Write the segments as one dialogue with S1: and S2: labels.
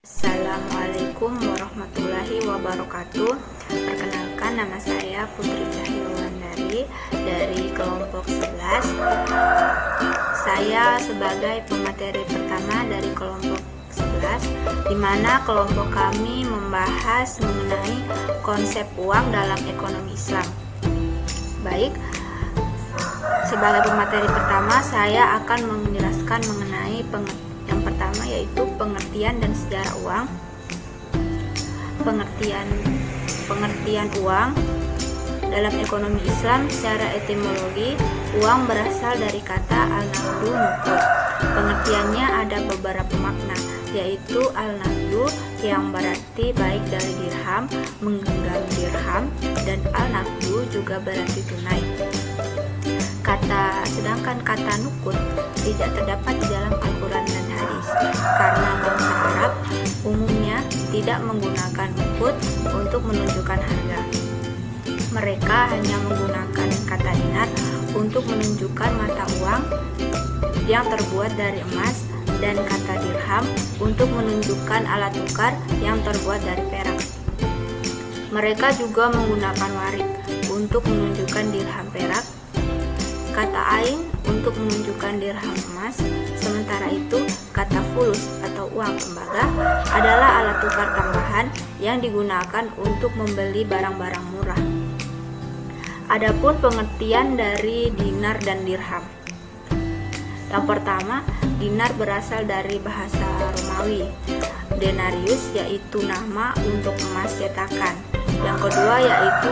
S1: Assalamualaikum warahmatullahi wabarakatuh. Perkenalkan, nama saya Putri Cahyulandari dari kelompok 11. Saya sebagai pemateri pertama dari kelompok 11, di mana kelompok kami membahas mengenai konsep uang dalam ekonomi Islam. Baik, sebagai pemateri pertama saya akan menjelaskan mengenai yang pertama, yaitu pengertian dan sejarah uang. Pengertian uang dalam ekonomi Islam secara etimologi, uang berasal dari kata al-naqdu nuqud. Pengertiannya ada beberapa makna, yaitu al-naqdu yang berarti baik dari dirham, menggenggam dirham, dan al-naqdu juga berarti tunai. Sedangkan kata nuqud tidak terdapat di dalam Al-Quran dan hadis, karena bangsa Arab umumnya tidak menggunakan nuqud untuk menunjukkan harga. Mereka hanya menggunakan kata dinar untuk menunjukkan mata uang yang terbuat dari emas, dan kata dirham untuk menunjukkan alat tukar yang terbuat dari perak. Mereka juga menggunakan warik untuk menunjukkan dirham perak, kata ain untuk menunjukkan dirham emas. Sementara itu, kata fulus atau uang tembaga adalah alat tukar tambahan yang digunakan untuk membeli barang-barang murah. Adapun pengertian dari dinar dan dirham. Yang pertama, dinar berasal dari bahasa Romawi, denarius, yaitu nama untuk emas cetakan. Yang kedua, yaitu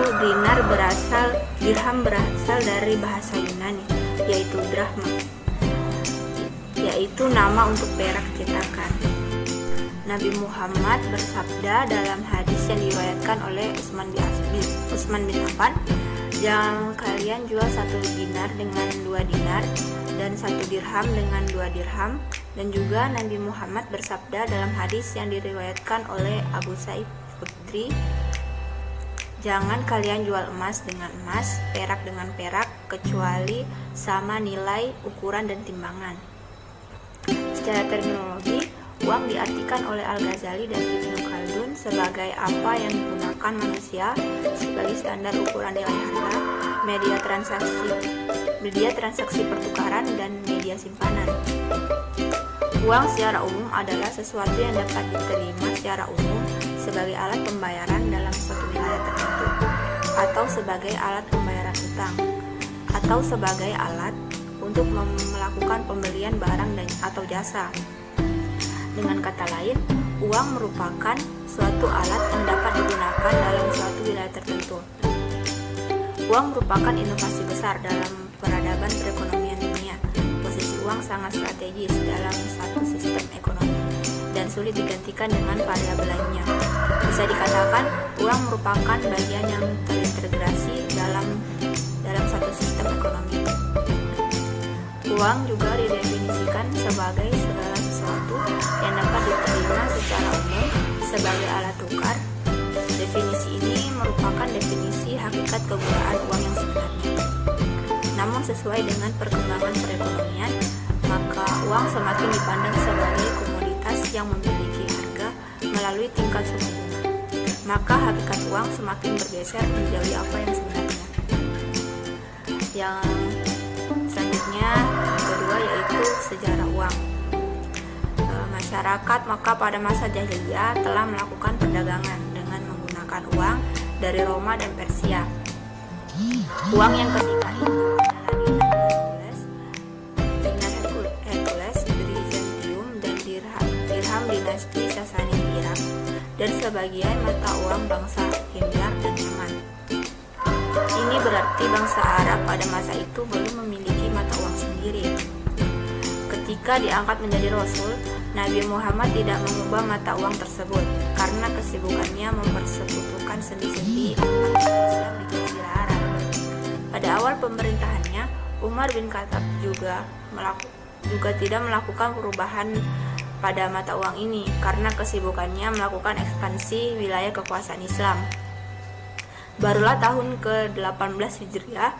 S1: dirham berasal dari bahasa Yunani, yaitu drachma, yaitu nama untuk perak cetakan. Nabi Muhammad bersabda dalam hadis yang diriwayatkan oleh Utsman bin Affan, "Jangan kalian jual 1 dinar dengan 2 dinar, dan 1 dirham dengan 2 dirham." Dan juga Nabi Muhammad bersabda dalam hadis yang diriwayatkan oleh Abu Sa'id Khudri, "Jangan kalian jual emas dengan emas, perak dengan perak, kecuali sama nilai, ukuran, dan timbangan." Secara terminologi, uang diartikan oleh Al-Ghazali dan Ibnu Khaldun sebagai apa yang digunakan manusia sebagai standar ukuran nilai harga, media transaksi pertukaran, dan media simpanan. Uang secara umum adalah sesuatu yang dapat diterima secara umum sebagai alat pembayaran dalam suatu wilayah tertentu, atau sebagai alat pembayaran utang, atau sebagai alat untuk melakukan pembelian barang atau jasa. Dengan kata lain, uang merupakan suatu alat yang dapat digunakan dalam suatu wilayah tertentu. Uang merupakan inovasi besar dalam peradaban perekonomian dunia. Posisi uang sangat strategis dalam satu sistem ekonomi dan sulit digantikan dengan variabel lainnya. Bisa dikatakan, uang merupakan bagian yang terintegrasi dalam satu sistem ekonomi. Uang juga didefinisikan sebagai segala sesuatu yang dapat diterima secara umum sebagai alat tukar. Definisi ini merupakan definisi hakikat kegunaan uang yang sebenarnya. Namun sesuai dengan perkembangan perekonomian, maka uang semakin dipandang sebagai komoditas yang memiliki harga melalui tingkat suku bunga. Maka hakikat uang semakin bergeser menjauhi apa yang sebenarnya. Yang selanjutnya, kedua, yaitu sejarah uang. Masyarakat Makkah pada masa jahiliyah telah melakukan perdagangan dengan menggunakan uang dari Roma dan Persia. Uang yang ketika itu dinar Hercules, Byzantium, dan dirham dinasti Sasani Irak, dan sebagian mata uang bangsa Himyar dan Yaman. Ini berarti bangsa Arab pada masa itu belum memiliki mata uang sendiri. Ketika diangkat menjadi Rasul, Nabi Muhammad tidak mengubah mata uang tersebut karena kesibukannya mempersekutukan sendi-sendi Islam di Jazirah Arab. Pada awal pemerintahannya, Umar bin Khattab juga tidak melakukan perubahan pada mata uang ini karena kesibukannya melakukan ekspansi wilayah kekuasaan Islam. Barulah tahun ke-18 Hijriah,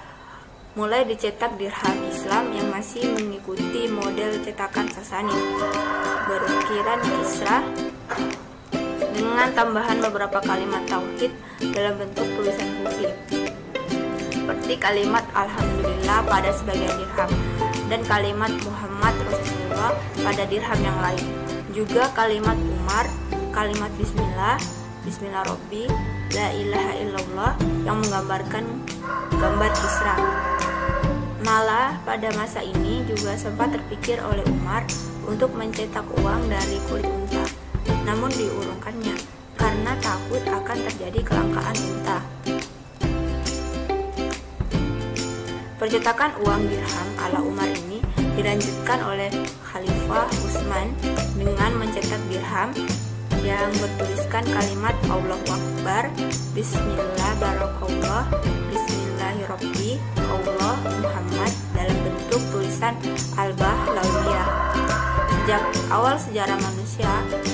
S1: mulai dicetak dirham Islam yang masih mengikuti model cetakan Sasani berukiran Kisra dengan tambahan beberapa kalimat tauhid dalam bentuk tulisan kufi, seperti kalimat Alhamdulillah pada sebagian dirham dan kalimat Muhammad Rasulullah pada dirham yang lain. Juga kalimat Umar, kalimat Bismillah, Bismillah Robbi, La ilaha illallah yang menggambarkan gambar Kisra. Malah pada masa ini juga sempat terpikir oleh Umar untuk mencetak uang dari kulit unta, namun diurungkannya karena takut akan terjadi kelangkaan unta. Percetakan uang dirham ala Umar ini dilanjutkan oleh Khalifah Utsman dengan mencetak dirham yang bertuliskan kalimat Allahu Akbar, Bismillah Barakallah, Bismillahirrahmanirrahim, Allah Muhammad dalam bentuk tulisan Al-Bahlawiyah. Sejak awal sejarah manusia,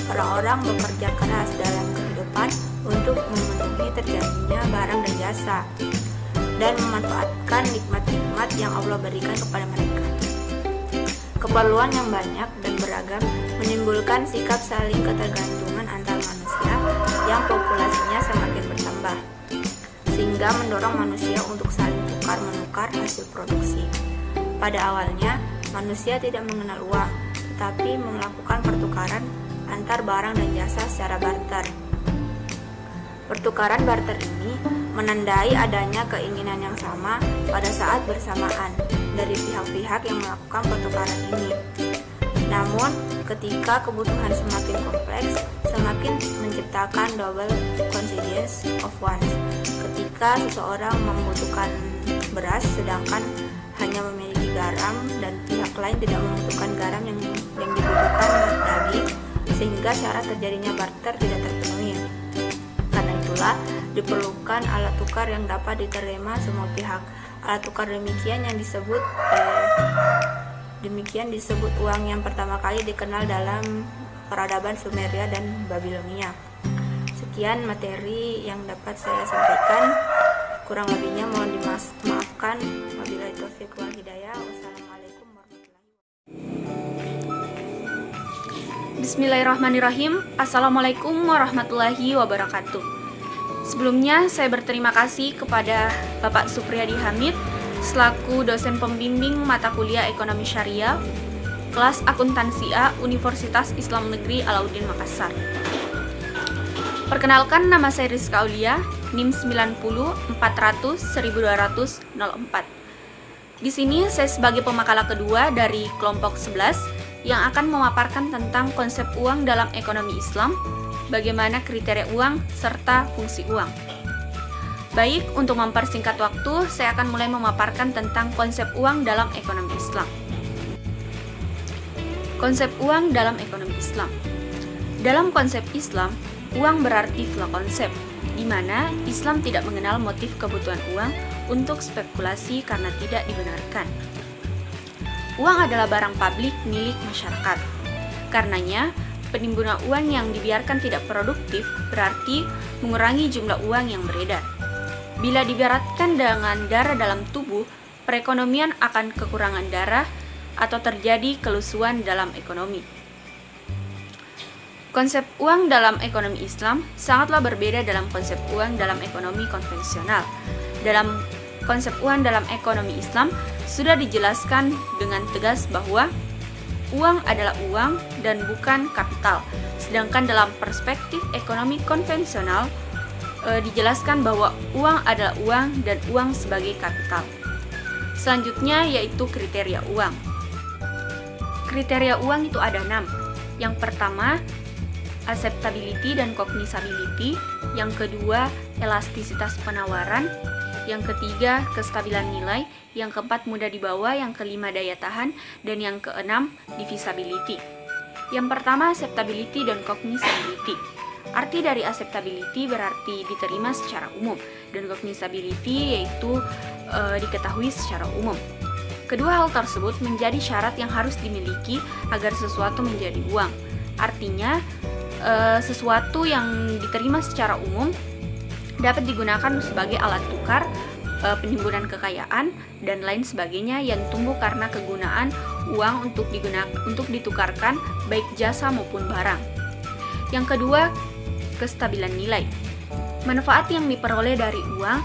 S1: orang-orang bekerja keras dalam kehidupan untuk memenuhi terjadinya barang dan jasa dan memanfaatkan nikmat-nikmat yang Allah berikan kepada mereka. Keperluan yang banyak dan beragam menimbulkan sikap saling ketergantungan antar manusia yang populasinya semakin bertambah, sehingga mendorong manusia untuk saling tukar-menukar hasil produksi. Pada awalnya, manusia tidak mengenal uang, tetapi melakukan pertukaran antar barang dan jasa secara barter. Pertukaran barter ini menandai adanya keinginan yang sama pada saat bersamaan dari pihak-pihak yang melakukan pertukaran ini. Namun, ketika kebutuhan semakin kompleks, semakin menciptakan double contingence of wants. Ketika seseorang membutuhkan beras sedangkan hanya memiliki garam dan pihak lain tidak membutuhkan garam yang dibutuhkan daging, sehingga syarat terjadinya barter tidak terpenuhi. Karena itulah diperlukan alat tukar yang dapat diterima semua pihak. Alat tukar demikian disebut uang yang pertama kali dikenal dalam peradaban Sumeria dan Babilonia. Sekian materi yang dapat saya sampaikan. Kurang lebihnya mohon dimaafkan. Wabillahi taufiq wal hidayah. Wassalamualaikum warahmatullahi wabarakatuh.
S2: Bismillahirrahmanirrahim. Assalamualaikum warahmatullahi wabarakatuh. Sebelumnya saya berterima kasih kepada Bapak Supriyadi Hamid selaku dosen pembimbing mata kuliah Ekonomi Syariah kelas Akuntansi A Universitas Islam Negeri Alauddin Makassar. Perkenalkan, nama saya Rizka Aulia, NIM 9040012004. Di sini saya sebagai pemakalah kedua dari kelompok 11 yang akan memaparkan tentang konsep uang dalam ekonomi Islam, bagaimana kriteria uang serta fungsi uang. Baik, untuk mempersingkat waktu, saya akan mulai memaparkan tentang konsep uang dalam ekonomi Islam. Konsep uang dalam ekonomi Islam. Dalam konsep Islam, uang berarti flow konsep, di mana Islam tidak mengenal motif kebutuhan uang untuk spekulasi karena tidak dibenarkan. Uang adalah barang publik milik masyarakat. Karenanya, penimbunan uang yang dibiarkan tidak produktif berarti mengurangi jumlah uang yang beredar. Bila diberatkan dengan darah dalam tubuh, perekonomian akan kekurangan darah atau terjadi kelusuan dalam ekonomi. Konsep uang dalam ekonomi Islam sangatlah berbeda dalam konsep uang dalam ekonomi konvensional. Dalam konsep uang dalam ekonomi Islam sudah dijelaskan dengan tegas bahwa uang adalah uang dan bukan kapital. Sedangkan dalam perspektif ekonomi konvensional dijelaskan bahwa uang adalah uang dan uang sebagai kapital. Selanjutnya yaitu kriteria uang. Kriteria uang itu ada 6. Yang pertama, acceptability dan cognisability. Yang kedua, elastisitas penawaran. Yang ketiga, kestabilan nilai. Yang keempat, mudah dibawa. Yang kelima, daya tahan. Dan yang keenam, divisibility. Yang pertama, acceptability dan cognisability. Arti dari acceptability berarti diterima secara umum, dan cognisability yaitu diketahui secara umum. Kedua hal tersebut menjadi syarat yang harus dimiliki agar sesuatu menjadi uang. Artinya, sesuatu yang diterima secara umum dapat digunakan sebagai alat tukar penimbunan kekayaan, dan lain sebagainya yang tumbuh karena kegunaan uang untuk ditukarkan baik jasa maupun barang. Yang kedua, kestabilan nilai. Manfaat yang diperoleh dari uang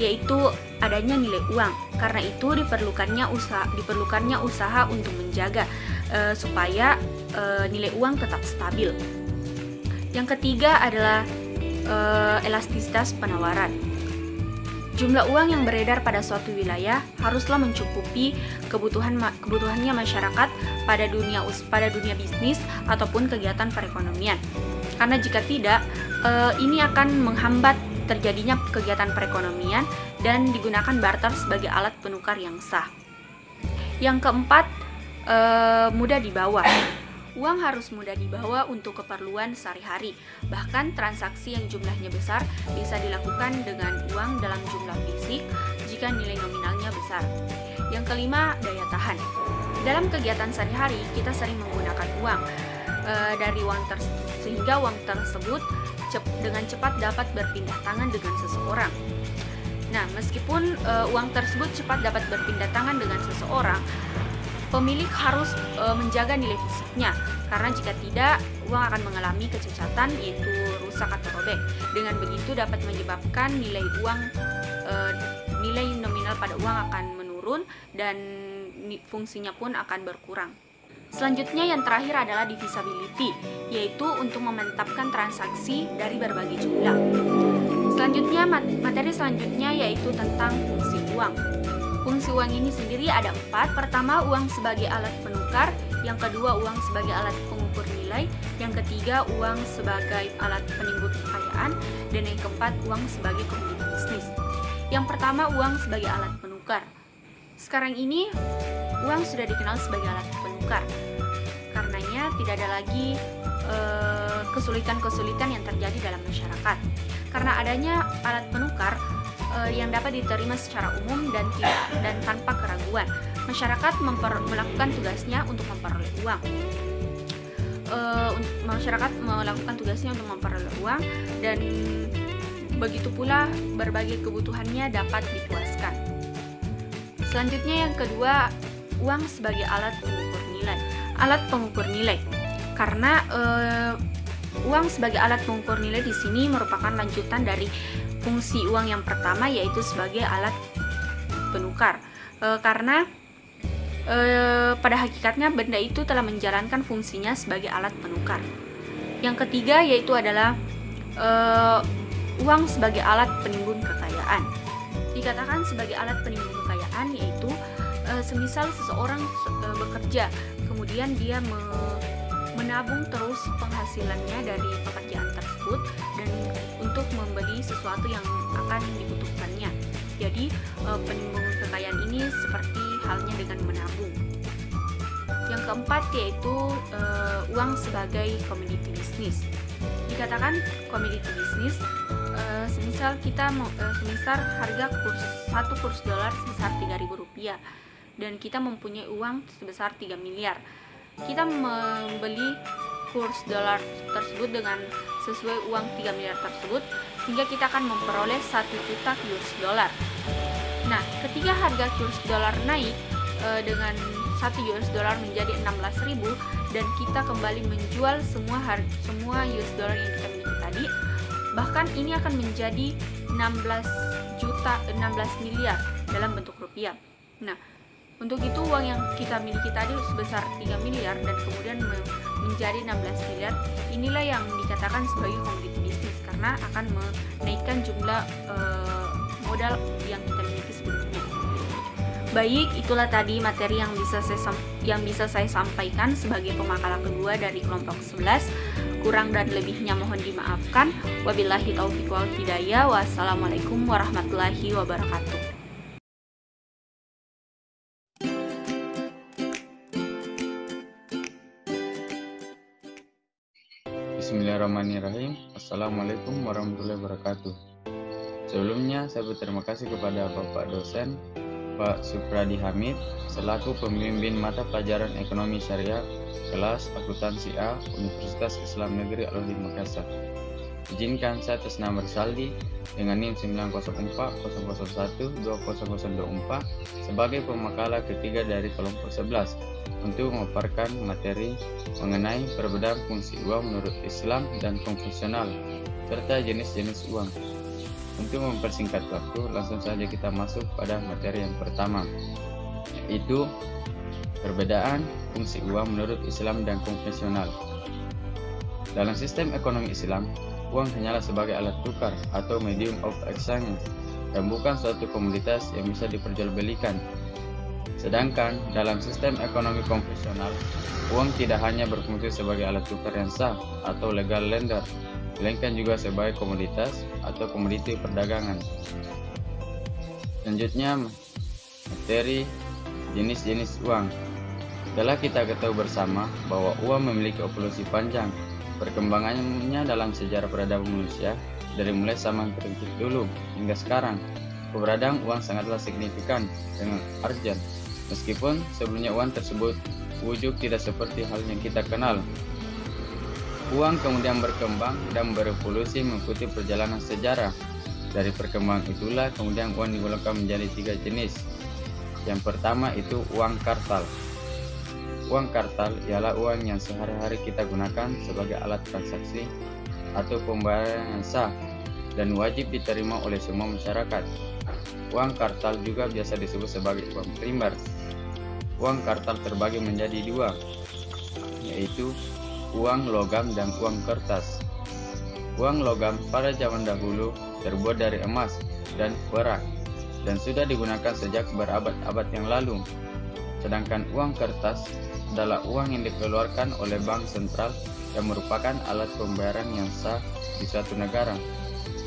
S2: yaitu adanya nilai uang. Karena itu diperlukannya usaha untuk menjaga supaya nilai uang tetap stabil. Yang ketiga adalah elastisitas penawaran. Jumlah uang yang beredar pada suatu wilayah haruslah mencukupi kebutuhannya masyarakat pada dunia bisnis ataupun kegiatan perekonomian. Karena jika tidak, ini akan menghambat terjadinya kegiatan perekonomian dan digunakan barter sebagai alat penukar yang sah. Yang keempat, mudah dibawa. Uang harus mudah dibawa untuk keperluan sehari-hari. Bahkan transaksi yang jumlahnya besar bisa dilakukan dengan uang dalam jumlah fisik jika nilai nominalnya besar. Yang kelima, daya tahan. Dalam kegiatan sehari-hari kita sering menggunakan uang sehingga uang tersebut dengan cepat dapat berpindah tangan dengan seseorang. Nah, meskipun uang tersebut cepat dapat berpindah tangan dengan seseorang, pemilik harus menjaga nilai fisiknya, karena jika tidak, uang akan mengalami kecacatan, yaitu rusak atau robek. Dengan begitu dapat menyebabkan nilai nominal pada uang akan menurun dan fungsinya pun akan berkurang. Selanjutnya yang terakhir adalah divisibility, yaitu untuk memantapkan transaksi dari berbagai jumlah. Selanjutnya, materi selanjutnya yaitu tentang fungsi uang. Fungsi uang ini sendiri ada 4. Pertama, uang sebagai alat penukar. Yang kedua, uang sebagai alat pengukur nilai. Yang ketiga, uang sebagai alat penimbun kekayaan. Dan yang keempat, uang sebagai komoditi bisnis. Yang pertama, uang sebagai alat penukar. Sekarang ini, uang sudah dikenal sebagai alat penukar. Karenanya tidak ada lagi kesulitan-kesulitan yang terjadi dalam masyarakat. Karena adanya alat penukar yang dapat diterima secara umum dan tanpa keraguan, masyarakat melakukan tugasnya untuk memperoleh uang. Dan begitu pula berbagai kebutuhannya dapat dipuaskan. Selanjutnya yang kedua, uang sebagai alat pengukur nilai. Alat pengukur nilai. Karena uang sebagai alat pengukur nilai di sini merupakan lanjutan dari fungsi uang yang pertama, yaitu sebagai alat penukar. Karena pada hakikatnya benda itu telah menjalankan fungsinya sebagai alat penukar. Yang ketiga yaitu adalah uang sebagai alat penimbun kekayaan. Dikatakan sebagai alat penimbun kekayaan yaitu semisal seseorang bekerja, kemudian dia menabung terus penghasilannya dari pekerjaan tersebut dan untuk membeli sesuatu yang akan dibutuhkannya. Jadi penimbun kekayaan ini seperti halnya dengan menabung. Yang keempat yaitu uang sebagai komoditi bisnis. Dikatakan komoditi bisnis semisal harga satu kurs dolar sebesar Rp3.000 dan kita mempunyai uang sebesar 3 miliar. Kita membeli kurs dolar tersebut dengan sesuai uang 3 miliar tersebut, sehingga kita akan memperoleh 1 juta US dollar. Nah, ketika harga kurs dolar naik dengan 1 US dollar menjadi 16.000 dan kita kembali menjual semua US dollar yang kita miliki tadi, bahkan ini akan menjadi 16 miliar dalam bentuk rupiah. Nah, untuk itu uang yang kita miliki tadi sebesar 3 miliar dan kemudian menjadi 16 miliar, inilah yang dikatakan sebagai komoditi bisnis karena akan menaikkan jumlah modal yang kita miliki sebelumnya. Baik, itulah tadi materi yang bisa saya sampaikan sebagai pemakalan kedua dari kelompok 11. Kurang dan lebihnya mohon dimaafkan. Wabillahi taufiq wal hidayah. Wassalamualaikum warahmatullahi wabarakatuh.
S3: Bismillahirrahmanirrahim. Assalamualaikum warahmatullahi wabarakatuh. Sebelumnya saya berterima kasih kepada Bapak dosen Pak Supradi Hamid selaku pembimbing mata pelajaran Ekonomi Syariah kelas Akuntansi A Universitas Islam Negeri Al-Azhar Makassar. Izinkan saya atas nama Risaldi dengan NIM 90400120024 sebagai pemakala ketiga dari kelompok 11 untuk memaparkan materi mengenai perbedaan fungsi uang menurut Islam dan konvensional serta jenis-jenis uang. Untuk mempersingkat waktu, langsung saja kita masuk pada materi yang pertama, yaitu perbedaan fungsi uang menurut Islam dan konvensional. Dalam sistem ekonomi Islam, uang hanyalah sebagai alat tukar atau medium of exchange dan bukan suatu komoditas yang bisa diperjualbelikan. Sedangkan dalam sistem ekonomi konvensional, uang tidak hanya berfungsi sebagai alat tukar yang sah atau legal lender, melainkan juga sebagai komoditas atau komoditi perdagangan. Selanjutnya, materi jenis-jenis uang. Setelah kita ketahui bersama bahwa uang memiliki evolusi panjang, perkembangannya dalam sejarah peradaban manusia dari mulai zaman primitif dulu hingga sekarang, keberadaan uang sangatlah signifikan dengan arjen. Meskipun sebelumnya uang tersebut wujud tidak seperti hal yang kita kenal. Uang kemudian berkembang dan berevolusi mengikuti perjalanan sejarah. Dari perkembangan itulah kemudian uang digolongkan menjadi 3 jenis. Yang pertama itu uang kartal. Uang kartal ialah uang yang sehari-hari kita gunakan sebagai alat transaksi atau pembayaran yang sah dan wajib diterima oleh semua masyarakat. Uang kartal juga biasa disebut sebagai uang primer. Uang kartal terbagi menjadi 2, yaitu uang logam dan uang kertas. Uang logam pada zaman dahulu terbuat dari emas dan perak dan sudah digunakan sejak berabad-abad yang lalu. Sedangkan uang kertas adalah uang yang dikeluarkan oleh bank sentral yang merupakan alat pembayaran yang sah di suatu negara.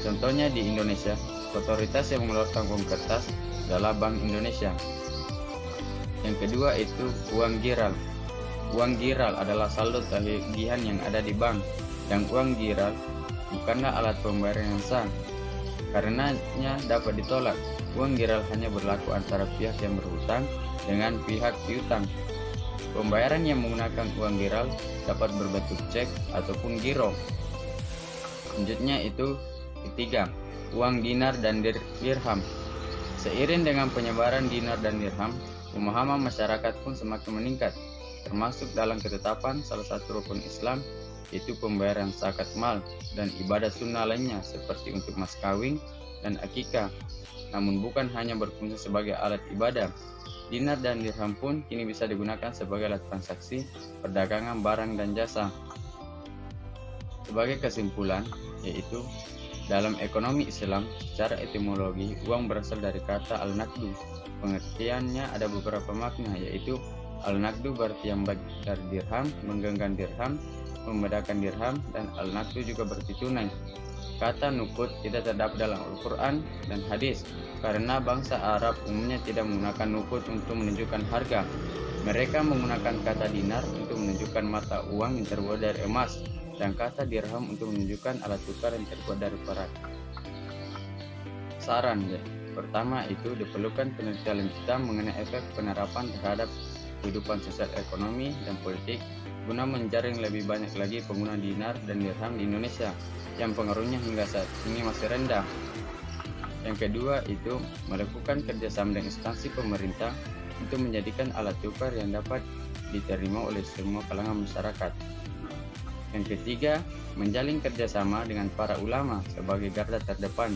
S3: Contohnya di Indonesia, otoritas yang mengeluarkan uang kertas adalah Bank Indonesia. Yang kedua itu uang giral. Uang giral adalah saldo tagihan yang ada di bank, dan uang giral bukanlah alat pembayaran yang sah, karenanya dapat ditolak. Uang giral hanya berlaku antara pihak yang berhutang dengan pihak piutang. Pembayaran yang menggunakan uang giral dapat berbentuk cek ataupun giro. Selanjutnya itu ketiga, uang dinar dan dirham. Seiring dengan penyebaran dinar dan dirham, pemahaman masyarakat pun semakin meningkat, termasuk dalam ketetapan salah satu rukun Islam, yaitu pembayaran zakat mal dan ibadah sunnah lainnya seperti untuk mas kawin dan akikah. Namun bukan hanya berfungsi sebagai alat ibadah, dinar dan dirham pun kini bisa digunakan sebagai alat transaksi perdagangan barang dan jasa. Sebagai kesimpulan, yaitu dalam ekonomi Islam, secara etimologi, uang berasal dari kata al-naqdu. Pengertiannya ada beberapa makna, yaitu al-naqdu berarti yang baik dari dirham, menggenggam dirham, membedakan dirham, dan al-naqdu juga berarti tunai. Kata nuqud tidak terdapat dalam Al-Quran dan hadis, karena bangsa Arab umumnya tidak menggunakan nuqud untuk menunjukkan harga. Mereka menggunakan kata dinar untuk menunjukkan mata uang yang terbuat dari emas, dan kata dirham untuk menunjukkan alat tukar yang terbuat dari perak. Saran ya. Pertama itu diperlukan penelitian lanjutan mengenai efek penerapan terhadap kehidupan sosial ekonomi dan politik guna menjaring lebih banyak lagi pengguna dinar dan dirham di Indonesia yang pengaruhnya hingga saat ini masih rendah. Yang kedua itu melakukan kerjasama dengan instansi pemerintah untuk menjadikan alat tukar yang dapat diterima oleh semua kalangan masyarakat. Yang ketiga, menjalin kerjasama dengan para ulama sebagai garda terdepan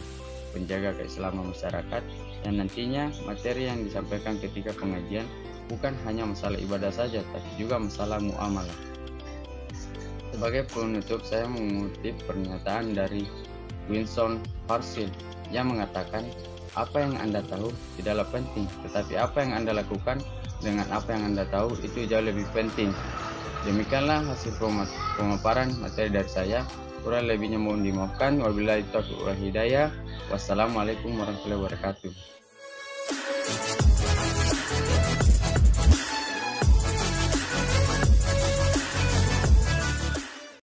S3: penjaga keislaman masyarakat, yang nantinya materi yang disampaikan ketika pengajian bukan hanya masalah ibadah saja, tapi juga masalah muamalah. Sebagai penutup, saya mengutip pernyataan dari Winston Churchill yang mengatakan, apa yang Anda tahu tidaklah penting, tetapi apa yang Anda lakukan dengan apa yang Anda tahu itu jauh lebih penting. Demikianlah hasil pemaparan materi dari saya. Kurang lebihnya mohon dimaafkan. Wabillahi taufiq wal hidayah. Wassalamualaikum warahmatullahi wabarakatuh.